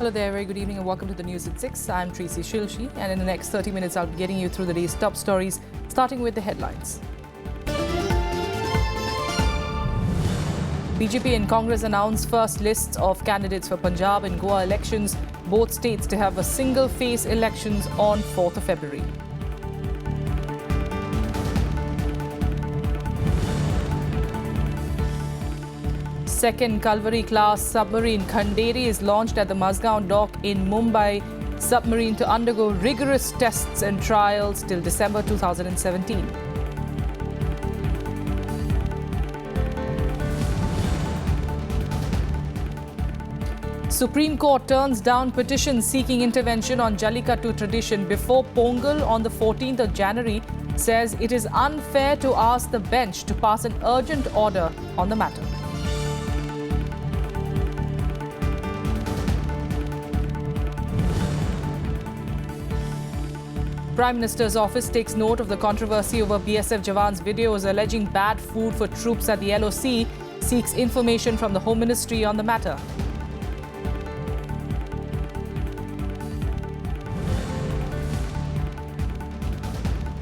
Hello there, very good evening and welcome to the news at 6. I'm Tracy Shilshi and in the next 30 minutes I'll be getting you through the day's top stories, starting with the headlines. BJP and Congress announced first lists of candidates for Punjab and Goa elections, both states to have a single-phase elections on 4th of February. Second Kalvari class submarine Khanderi is launched at the Mazgaon Dock in Mumbai. Submarine to undergo rigorous tests and trials till December 2017. Supreme Court turns down petition seeking intervention on Jallikattu tradition before Pongal on the 14th of January, says it is unfair to ask the bench to pass an urgent order on the matter. Prime Minister's office takes note of the controversy over BSF Jawan's videos alleging bad food for troops at the LOC, seeks information from the Home Ministry on the matter.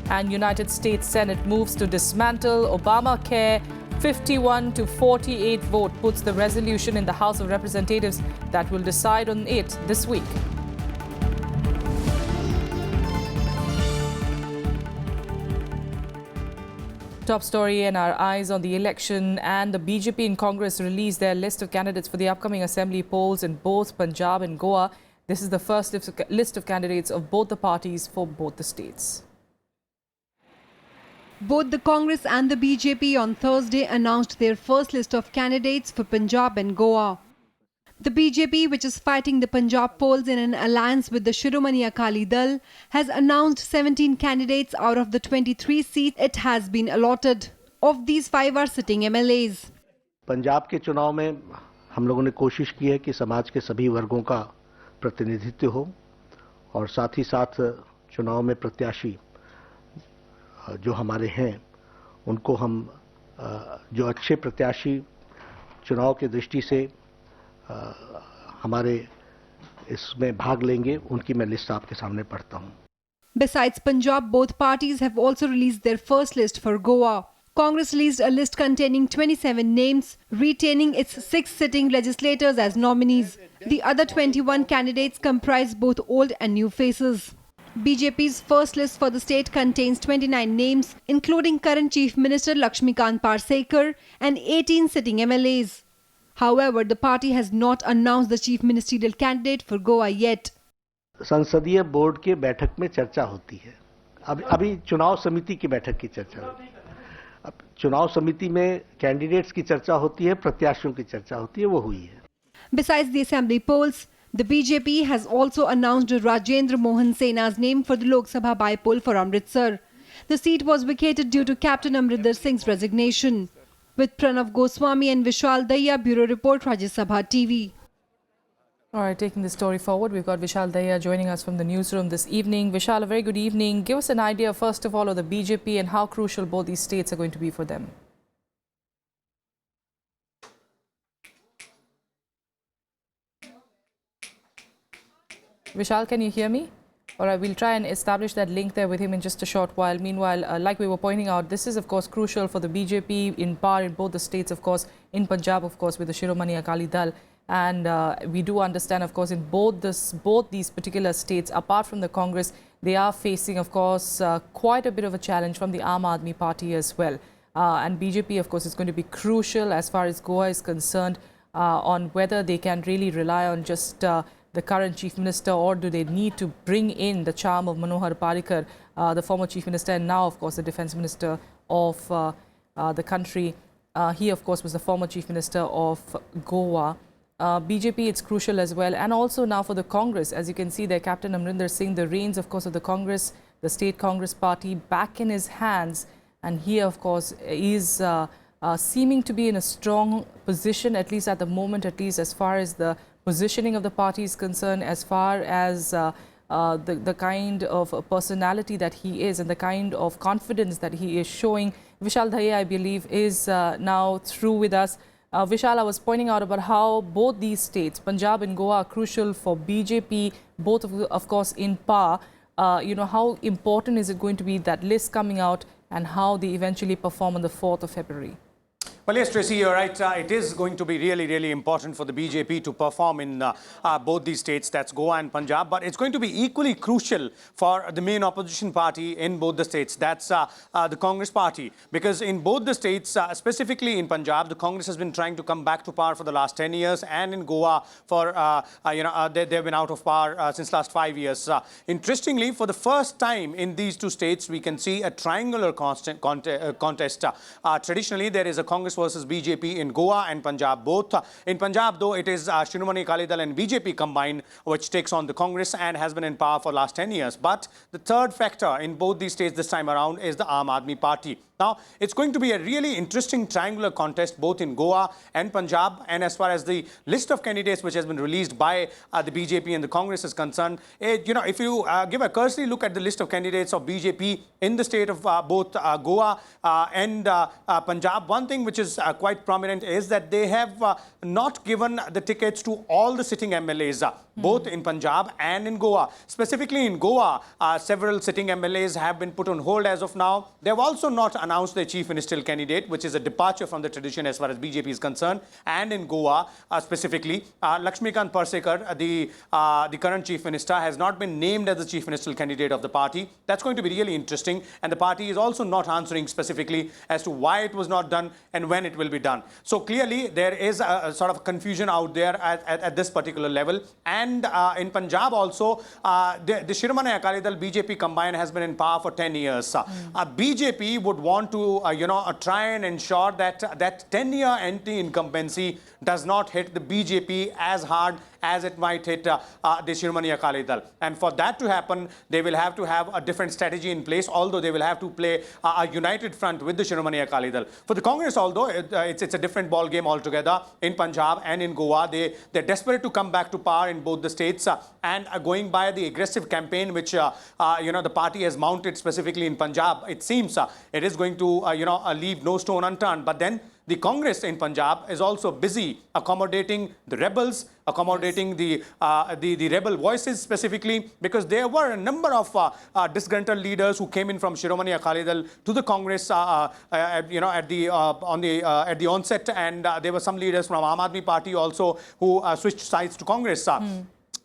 And United States Senate moves to dismantle ObamaCare. 51 to 48 vote puts the resolution in the House of Representatives that will decide on it this week. Top story and our eyes on the election, and the BJP and Congress released their list of candidates for the upcoming assembly polls in both Punjab and Goa. This is the first list of candidates of both the parties for both the states. Both the Congress and the BJP on Thursday announced their first list of candidates for Punjab and Goa. The BJP, which is fighting the Punjab polls in an alliance with the Shiromani Akali Dal, has announced 17 candidates out of the 23 seats it has been allotted. Of these, 5 are sitting MLAs. Punjab के चुनाव में हम लोगों ने कोशिश की है कि समाज के सभी वर्गों का प्रतिनिधित्व हो और साथ ही साथ चुनाव में प्रत्याशी जो हमारे हैं उनको हम जो अच्छे प्रत्याशी चुनाव की दृष्टि से हमारे इसमें भाग लेंगे उनकी मैं लिस्ट आपके सामने पढ़ता हूं. Besides Punjab, both parties have also released their first list for Goa. Congress released a list containing 27 names, retaining its 6 sitting legislators as nominees. The other 21 candidates comprise both old and new faces. BJP's first list for the state contains 29 names, including current Chief Minister Lakshmikant Parsekar and 18 sitting MLAs. However, the party has not announced the chief ministerial candidate for Goa yet. संसदीय board के बैठक में चर्चा होती है. अभी चुनाव समिति की बैठक की चर्चा होती है. अब चुनाव समिति में कैंडिडेट्स की चर्चा होती है, प्रत्याशियों की चर्चा होती है, वो हुई है. Besides the assembly polls, the BJP has also announced Rajendra Mohan Sena's name for the Lok Sabha by-poll for Amritsar. The seat was vacated due to Captain Amrinder Singh's resignation. With Pranav Goswami and Vishal Daya, Bureau Report, Rajya Sabha TV. All right, taking the story forward, we've got Vishal Daya joining us from the newsroom this evening. Vishal, a very good evening. Give us an idea, first of all, of the BJP and how crucial both these states are going to be for them. Vishal, can you hear me? All right, we'll try and establish that link there with him in just a short while. Meanwhile, like we were pointing out, this is, of course, crucial for the BJP in power in both the states, of course, in Punjab, of course, with the Shiromani Akali Dal. And we do understand, of course, in both these particular states, apart from the Congress, they are facing, of course, quite a bit of a challenge from the Aam Aadmi Party as well. And BJP, of course, is going to be crucial as far as Goa is concerned on whether they can really rely on just the current Chief Minister, or do they need to bring in the charm of Manohar Parrikar, the former Chief Minister and now, of course, the Defence Minister of the country. He, of course, was the former Chief Minister of Goa. BJP, it's crucial as well. And also now for the Congress, as you can see there, Captain Amrinder Singh, the reins, of course, of the Congress, the State Congress Party, back in his hands. And he, of course, is seeming to be in a strong position, at least at the moment, at least as far as the positioning of the party is concerned, as far as the kind of personality that he is and the kind of confidence that he is showing. Vishal Daya, I believe, is now through with us. Vishal, I was pointing out about how both these states, Punjab and Goa, are crucial for BJP, both of course in power. How important is it going to be, that list coming out, and how they eventually perform on the 4th of February? Well, yes, Tracy, you're right. It is going to be really, really important for the BJP to perform in both these states, that's Goa and Punjab. But it's going to be equally crucial for the main opposition party in both the states, that's the Congress party. Because in both the states, specifically in Punjab, the Congress has been trying to come back to power for the last 10 years. And in Goa, for they've been out of power since last 5 years. Interestingly, for the first time in these two states, we can see a triangular contest. Traditionally, there is a Congress versus BJP in Goa and Punjab both. In Punjab, though, it is Shiromani Akali Dal and BJP combined, which takes on the Congress and has been in power for the last 10 years. But the third factor in both these states this time around is the Aam Aadmi Party. Now, it's going to be a really interesting triangular contest both in Goa and Punjab. And as far as the list of candidates which has been released by the BJP and the Congress is concerned, if you give a cursory look at the list of candidates of BJP in the state of both Goa and Punjab, one thing which is quite prominent is that they have not given the tickets to all the sitting MLAs, both in Punjab and in Goa. Specifically in Goa, several sitting MLAs have been put on hold as of now. They have also not announced their chief ministerial candidate, which is a departure from the tradition as far as BJP is concerned. And in Goa, specifically, Lakshmikant Parsekar, the current chief minister, has not been named as the chief ministerial candidate of the party. That's going to be really interesting. And the party is also not answering specifically as to why it was not done and when it will be done. So clearly, there is a sort of confusion out there at this particular level. And in Punjab also, the Shiromani Akali Dal BJP combined has been in power for 10 years. BJP would want to try and ensure that that 10-year anti-incumbency does not hit the BJP as hard as it might hit the Shiromani Akali Dal. And for that to happen, they will have to have a different strategy in place, although they will have to play a united front with the Shiromani Akali Dal. For the Congress, although it's a different ball game altogether, in Punjab and in Goa, they're desperate to come back to power in both the states and going by the aggressive campaign which the party has mounted specifically in Punjab. It seems it is going to leave no stone unturned. But then the Congress in Punjab is also busy accommodating the rebels, accommodating the rebel voices specifically, because there were a number of disgruntled leaders who came in from Shiromani Akali Dal to the Congress, at the onset, and there were some leaders from Aam Aadmi Party also who switched sides to Congress.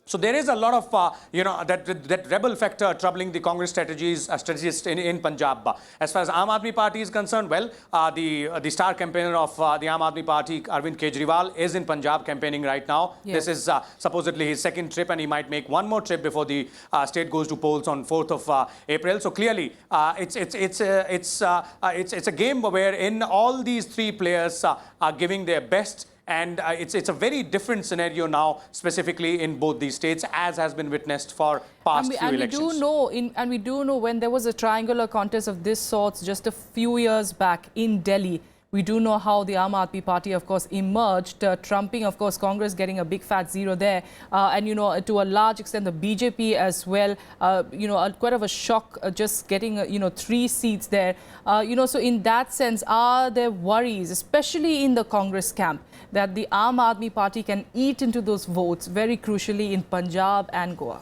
So there is a lot of, that rebel factor troubling the Congress strategists in Punjab. As far as Aam Aadmi Party is concerned, well, the star campaigner of the Aam Aadmi Party, Arvind Kejriwal, is in Punjab campaigning right now. Yes. This is supposedly his second trip, and he might make one more trip before the state goes to polls on 4th of April. So clearly, it's a game wherein all these three players are giving their best. And it's a very different scenario now, specifically in both these states, as has been witnessed for past few elections. We do know when there was a triangular contest of this sort just a few years back in Delhi, we do know how the Aam Aadmi Party, of course, emerged, trumping, of course, Congress getting a big fat zero there. And, to a large extent, the BJP as well, quite of a shock just getting, 3 seats there. So in that sense, are there worries, especially in the Congress camp, that the Aam Aadmi Party can eat into those votes, very crucially in Punjab and Goa?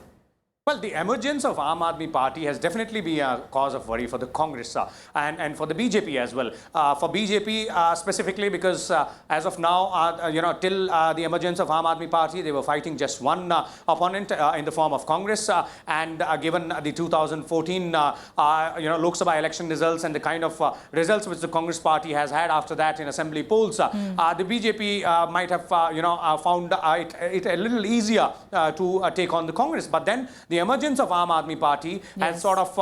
Well, the emergence of Aam Aadmi Party has definitely been a cause of worry for the Congress and for the BJP as well. For BJP specifically, because as of now, till the emergence of Aam Aadmi Party, they were fighting just one opponent in the form of Congress. And given the 2014 Lok Sabha election results and the kind of results which the Congress party has had after that in assembly polls, the BJP might have found it a little easier to take on the Congress. But then the emergence of Aam Aadmi Party has sort of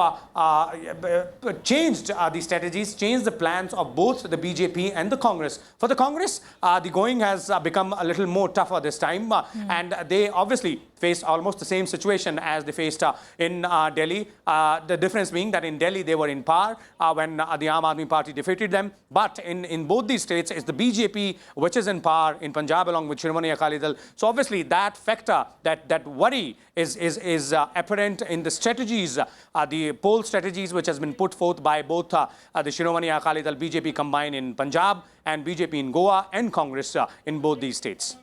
changed the strategies, changed the plans of both the BJP and the Congress. For the Congress, the going has become a little more tougher this time. And they obviously faced almost the same situation as they faced in Delhi. The difference being that in Delhi they were in power when the Aam Aadmi Party defeated them. But in both these states, it's the BJP which is in power in Punjab along with Shiromani Akali Dal. So obviously that factor, that worry is apparent in the strategies, the poll strategies which has been put forth by both the Shiromani Akali Dal BJP combined in Punjab and BJP in Goa and Congress in both these states.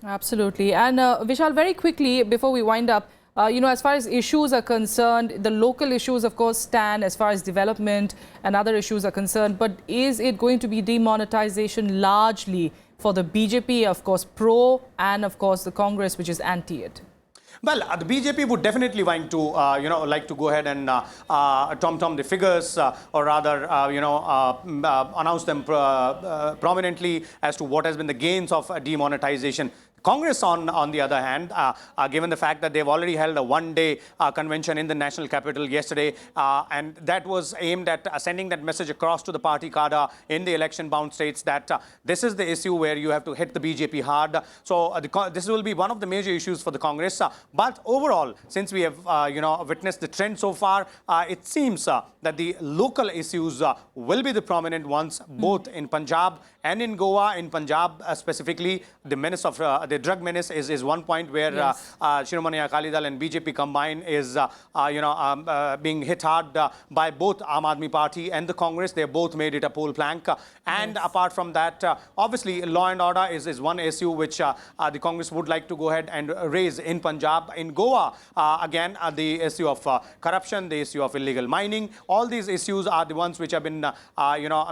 Absolutely. And Vishal, very quickly, before we wind up, as far as issues are concerned, the local issues, of course, stand as far as development and other issues are concerned. But is it going to be demonetization largely for the BJP, of course, pro, and, of course, the Congress, which is anti it? Well, the BJP would definitely like to, like to go ahead and tom-tom the figures, or rather, announce them prominently as to what has been the gains of demonetization. Congress, on the other hand, given the fact that they've already held a one-day convention in the national capital yesterday, and that was aimed at sending that message across to the party cadre in the election-bound states that this is the issue where you have to hit the BJP hard. So this will be one of the major issues for the Congress. But overall, since we have witnessed the trend so far, it seems that the local issues will be the prominent ones, both in Punjab and in Goa. In Punjab specifically, the menace of the drug menace is one point where Shiromani Akali Dal and BJP combined is being hit hard by both Aam Aadmi Party and the Congress. They both made it a poll plank. And apart from that, obviously law and order is one issue which the Congress would like to go ahead and raise in Punjab. In Goa, again, the issue of corruption, the issue of illegal mining, all these issues are the ones which have been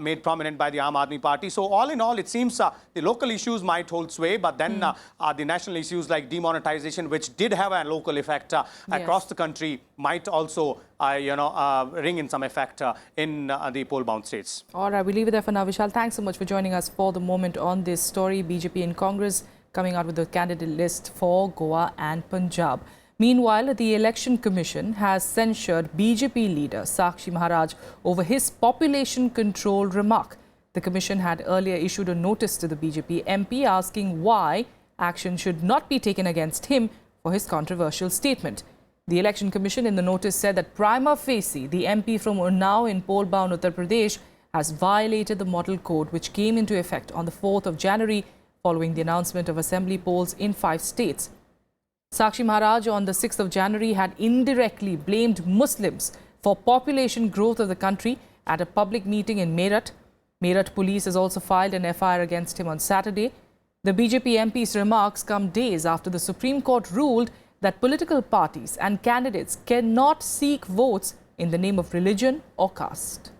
made prominent by the Aam Aadmi Party. So all in all, it seems the local issues might hold sway, but then the national issues like demonetization, which did have a local effect across the country, might also ring in some effect in the poll-bound states. All right, we'll leave it there for now. Vishal, thanks so much for joining us for the moment on this story. BJP and Congress coming out with the candidate list for Goa and Punjab. Meanwhile, the Election Commission has censured BJP leader Sakshi Maharaj over his population control remark. The Commission had earlier issued a notice to the BJP MP asking why action should not be taken against him for his controversial statement. The Election Commission in the notice said that prima facie, the MP from Unnao in poll-bound Uttar Pradesh has violated the model code which came into effect on the 4th of January following the announcement of assembly polls in 5 states. Sakshi Maharaj on the 6th of January had indirectly blamed Muslims for population growth of the country at a public meeting in Meerut. Meerut police has also filed an FIR against him on Saturday. The BJP MP's remarks come days after the Supreme Court ruled that political parties and candidates cannot seek votes in the name of religion or caste.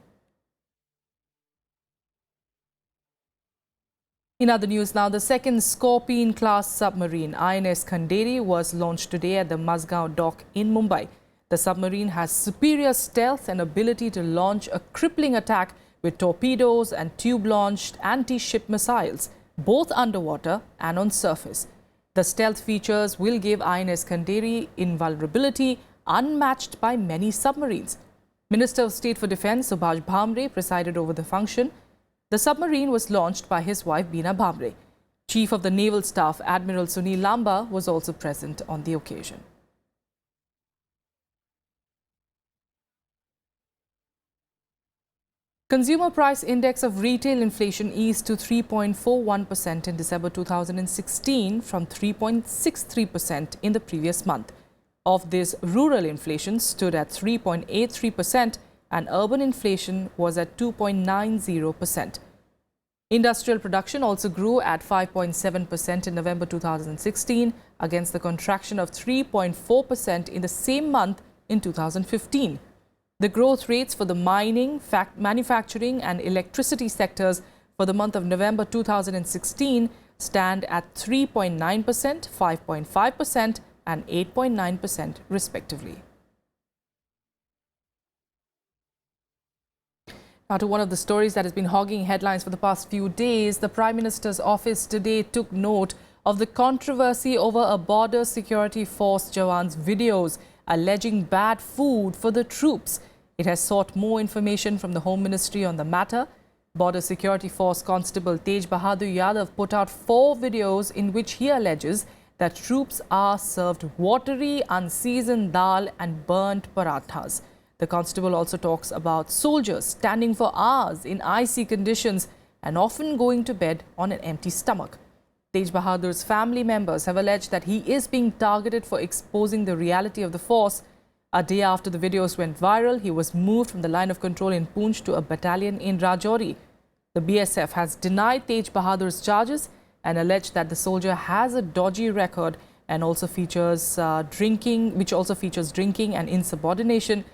In other news now, the second Scorpene-class submarine, INS Khanderi, was launched today at the Mazgaon Dock in Mumbai. The submarine has superior stealth and ability to launch a crippling attack with torpedoes and tube-launched anti-ship missiles, both underwater and on surface. The stealth features will give INS Khanderi invulnerability unmatched by many submarines. Minister of State for Defence Subhash Bhamre presided over the function. The submarine was launched by his wife Beena Bhamre. Chief of the Naval Staff Admiral Sunil Lamba was also present on the occasion. Consumer Price Index of retail inflation eased to 3.41% in December 2016 from 3.63% in the previous month. Of this, rural inflation stood at 3.83% and urban inflation was at 2.90%. Industrial production also grew at 5.7% in November 2016 against the contraction of 3.4% in the same month in 2015. The growth rates for the mining, manufacturing and electricity sectors for the month of November 2016 stand at 3.9%, 5.5% and 8.9% respectively. Now to one of the stories that has been hogging headlines for the past few days, the Prime Minister's office today took note of the controversy over a border security force Jawan's videos alleging bad food for the troops. It has sought more information from the Home Ministry on the matter. Border Security Force Constable Tej Bahadur Yadav put out 4 videos in which he alleges that troops are served watery, unseasoned dal and burnt parathas. The constable also talks about soldiers standing for hours in icy conditions and often going to bed on an empty stomach. Tej Bahadur's family members have alleged that he is being targeted for exposing the reality of the force. A day after the videos went viral, he was moved from the line of control in Poonch to a battalion in Rajouri. The BSF has denied Tej Bahadur's charges and alleged that the soldier has a dodgy record and also features drinking and insubordination,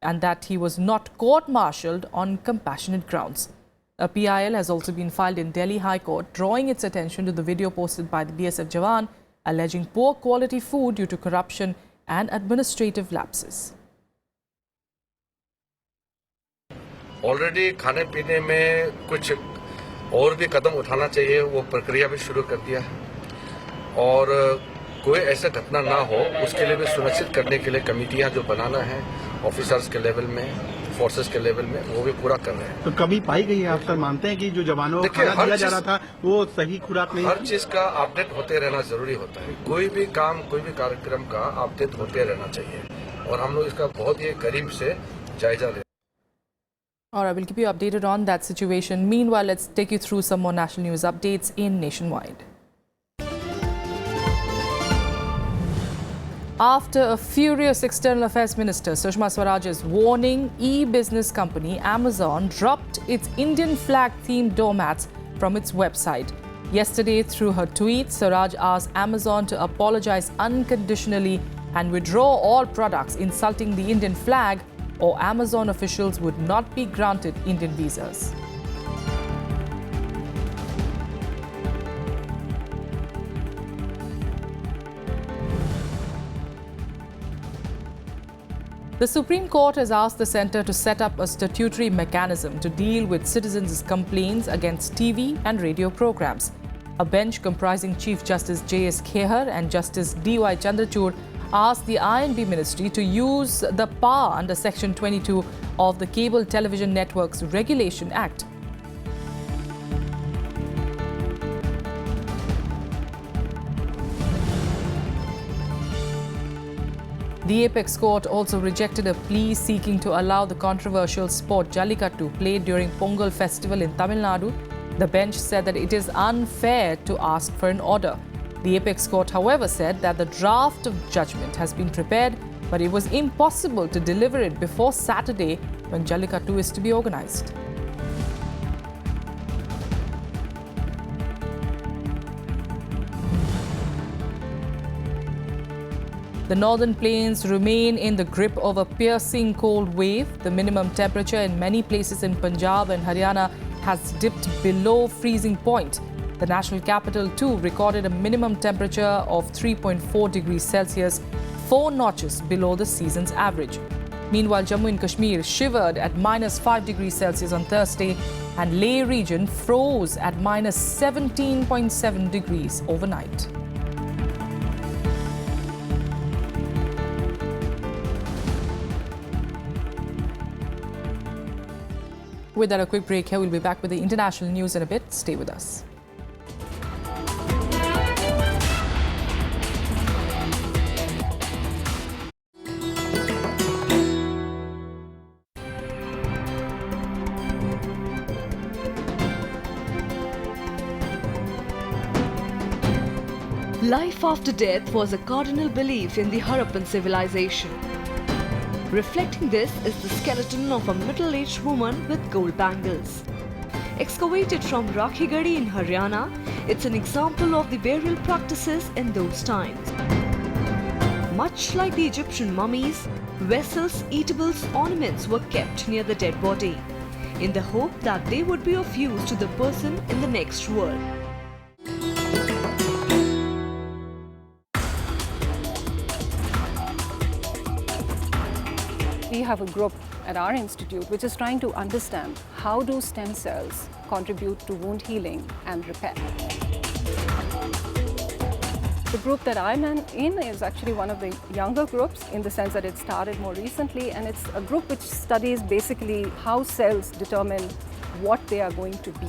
and that he was not court-martialed on compassionate grounds. A PIL has also been filed in Delhi High Court, drawing its attention to the video posted by the BSF Jawan, alleging poor quality food due to corruption and administrative lapses. Already खाने पीने में कुछ और भी कदम उठाना चाहिए, वो प्रक्रिया भी शुरू कर दिया है और कोई ऐसा घटना ना हो उसके लिए भी सुनिश्चित करने के लिए कमेटियां जो बनाना है ऑफिसर्स के लेवल में, फोर्सेस के लेवल में, वो भी पूरा कर रहे हैं। तो कभी पाई गई है, आप सर मानते हैं कि जो जवानों को खाना दिया जा रहा था वो सही खुराक नहीं? हर चीज का अपडेट होते रहना जरूरी होता है। कोई भी काम, कोई भी कार्यक्रम का अपडेट होते रहना चाहिए और हम लोग इसका बहुत ही करीब से जायजा ले। All right, we'll keep you updated on that situation. Meanwhile, let's take you through some more national news updates in Nationwide. After a furious External Affairs Minister, Sushma Swaraj's warning, e-business company Amazon dropped its Indian flag-themed doormats from its website. Yesterday, through her tweet, Swaraj asked Amazon to apologize unconditionally and withdraw all products insulting the Indian flag, or Amazon officials would not be granted Indian visas. The Supreme Court has asked the centre to set up a statutory mechanism to deal with citizens' complaints against TV and radio programs. A bench comprising Chief Justice J.S. Khehar and Justice D.Y. Chandrachud asked the I&B Ministry to use the power under Section 22 of the Cable Television Networks Regulation Act. The Apex Court also rejected a plea seeking to allow the controversial sport Jallikattu played during Pongal festival in Tamil Nadu. The bench said that it is unfair to ask for an order. The Apex Court, however, said that the draft of judgment has been prepared, but it was impossible to deliver it before Saturday when Jallikattu is to be organised. The northern plains remain in the grip of a piercing cold wave. The minimum temperature in many places in Punjab and Haryana has dipped below freezing point. The national capital too recorded a minimum temperature of 3.4 degrees Celsius, 4 notches below the season's average. Meanwhile, Jammu and Kashmir shivered at -5 degrees Celsius on Thursday, and Leh region froze at -17.7 degrees overnight. With that, a quick break here. We'll be back with the international news in a bit. Stay with us. Life after death was a cardinal belief in the Harappan civilization. Reflecting this is the skeleton of a middle-aged woman with gold bangles. Excavated from Rakhigadi in Haryana, it's an example of the burial practices in those times. Much like the Egyptian mummies, vessels, eatables, ornaments were kept near the dead body, in the hope that they would be of use to the person in the next world. We have a group at our institute which is trying to understand how do stem cells contribute to wound healing and repair. The group that I'm in is actually one of the younger groups in the sense that it started more recently, and it's a group which studies basically how cells determine what they are going to be.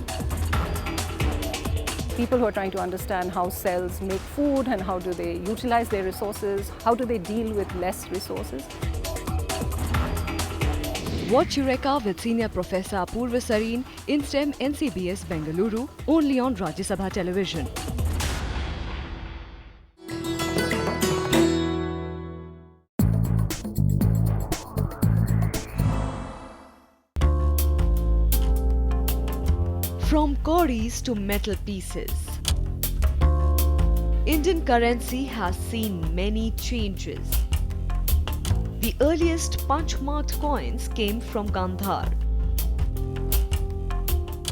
people who are trying to understand how cells make food and how do they utilize their resources, how do they deal with less resources. Watch Eureka with Senior Professor Apurva Sareen in STEM NCBS Bengaluru, only on Rajya Sabha Television. From cowries to metal pieces, Indian currency has seen many changes. The earliest punch-marked coins came from Gandhar.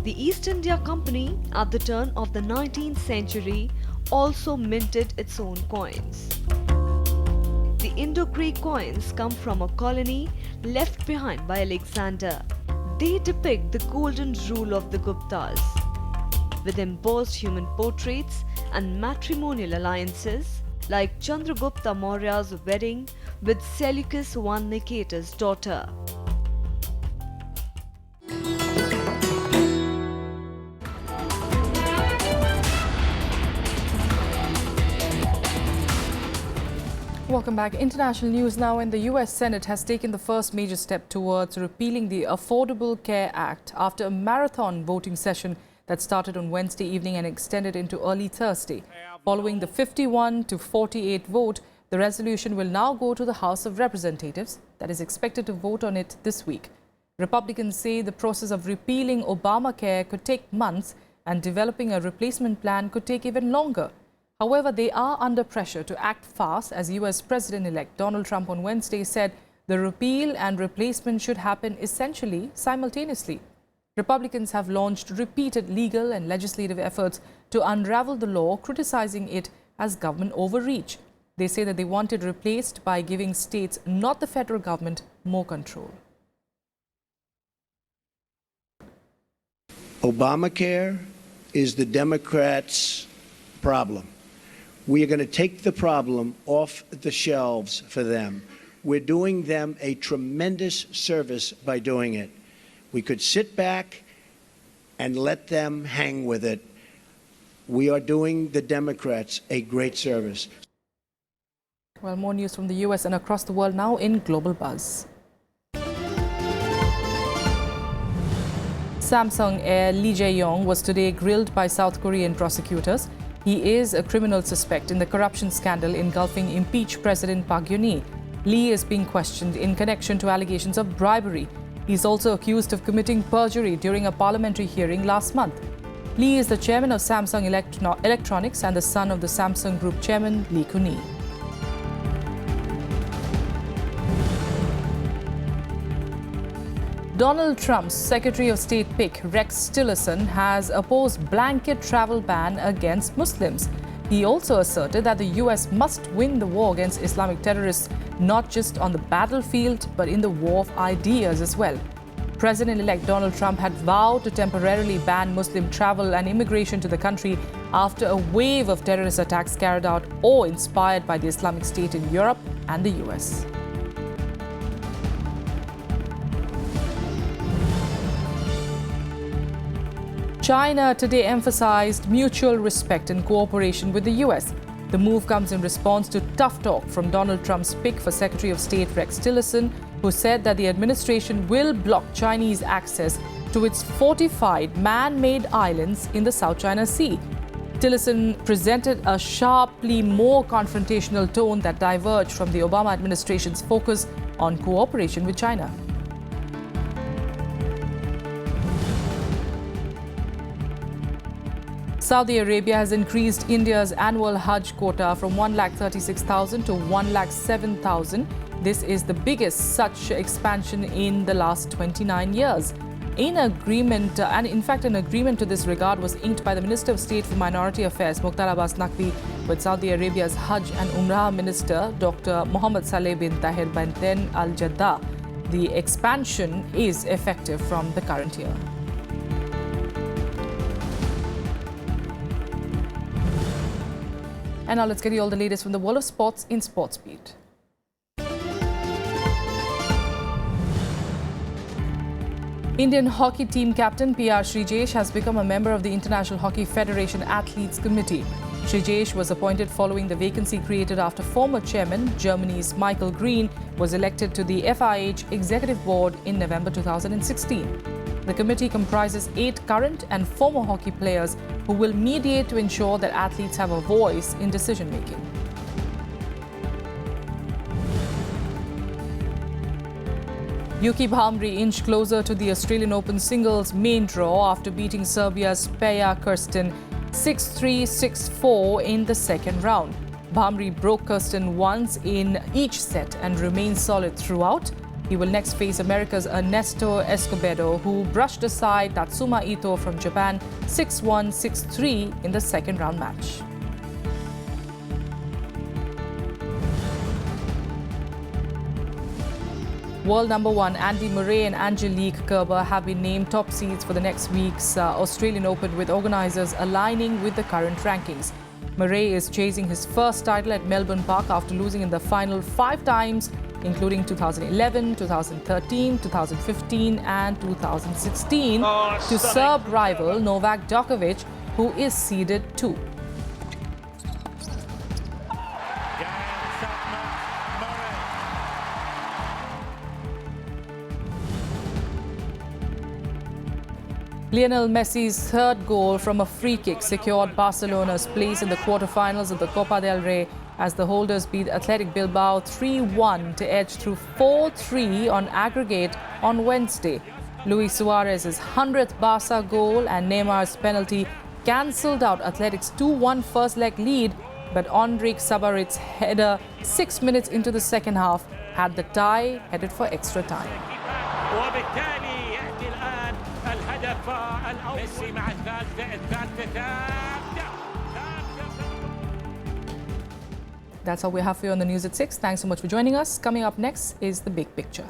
The East India Company at the turn of the 19th century also minted its own coins. The Indo-Greek coins come from a colony left behind by Alexander. They depict the golden rule of the Guptas, with embossed human portraits and matrimonial alliances like Chandragupta Maurya's wedding with Seleucus I Nicator's daughter. Welcome back. International news now. And the US Senate has taken the first major step towards repealing the Affordable Care Act after a marathon voting session that started on Wednesday evening and extended into early Thursday. Following the 51 to 48 vote, the resolution will now go to the House of Representatives that is expected to vote on it this week. Republicans say the process of repealing Obamacare could take months and developing a replacement plan could take even longer. However, they are under pressure to act fast as US President-elect Donald Trump on Wednesday said the repeal and replacement should happen essentially simultaneously. Republicans have launched repeated legal and legislative efforts to unravel the law, criticizing it as government overreach. They say that they want it replaced by giving states, not the federal government, more control. Obamacare is the Democrats' problem. We are going to take the problem off the shelves for them. We're doing them a tremendous service by doing it. We could sit back and let them hang with it. We are doing the Democrats a great service. Well, more news from the US and across the world now in Global Buzz. Samsung heir Lee Jae-yong was today grilled by South Korean prosecutors. He is a criminal suspect in the corruption scandal engulfing impeached President Park Geun-hye. Lee is being questioned in connection to allegations of bribery. He's also accused of committing perjury during a parliamentary hearing last month. Lee is the chairman of Samsung Electronics and the son of the Samsung Group chairman Lee Kun-hee. Donald Trump's Secretary of State pick, Rex Tillerson, has opposed blanket travel ban against Muslims. He also asserted that the US must win the war against Islamic terrorists, not just on the battlefield, but in the war of ideas as well. President-elect Donald Trump had vowed to temporarily ban Muslim travel and immigration to the country after a wave of terrorist attacks carried out or inspired by the Islamic State in Europe and the US. China today emphasized mutual respect and cooperation with the US. The move comes in response to tough talk from Donald Trump's pick for Secretary of State Rex Tillerson, who said that the administration will block Chinese access to its fortified man-made islands in the South China Sea. Tillerson presented a sharply more confrontational tone that diverged from the Obama administration's focus on cooperation with China. Saudi Arabia has increased India's annual Hajj quota from 136,000 to 107,000. This is the biggest such expansion in the last 29 years. In agreement, and in fact, an agreement to this regard was inked by the Minister of State for Minority Affairs, Mukhtar Abbas Naqvi, with Saudi Arabia's Hajj and Umrah Minister, Dr. Mohammed Saleh bin Tahir bin Al Jaddah. The expansion is effective from the current year. And now let's get you all the latest from the world of sports in Sports Beat. Indian hockey team captain PR Srijesh has become a member of the International Hockey Federation Athletes Committee. Srijesh was appointed following the vacancy created after former chairman, Germany's Michael Green, was elected to the FIH Executive Board in November 2016. The committee comprises 8 current and former hockey players who will mediate to ensure that athletes have a voice in decision-making. Yuki Bhamri inched closer to the Australian Open singles main draw after beating Serbia's Peja Kirsten 6-3, 6-4 in the second round. Bhamri broke Kirsten once in each set and remained solid throughout. He will next face America's Ernesto Escobedo, who brushed aside Tatsuma Ito from Japan 6-1, 6-3 in the second round match. World number 1 Andy Murray and Angelique Kerber have been named top seeds for the next week's Australian Open, with organisers aligning with the current rankings. Murray is chasing his first title at Melbourne Park after losing in the final 5 times, including 2011, 2013, 2015 and 2016 to Serb rival Novak Djokovic, who is seeded 2. Lionel Messi's third goal from a free kick secured Barcelona's place in the quarterfinals of the Copa del Rey as the holders beat Athletic Bilbao 3-1 to edge through 4-3 on aggregate on Wednesday. Luis Suarez's 100th Barca goal and Neymar's penalty cancelled out Athletic's 2-1 first leg lead, but Enrique Sabarit's header 6 minutes into the second half had the tie headed for extra time. That's all we have for you on the news at 6. Thanks so much for joining us. Coming up next is The Big Picture.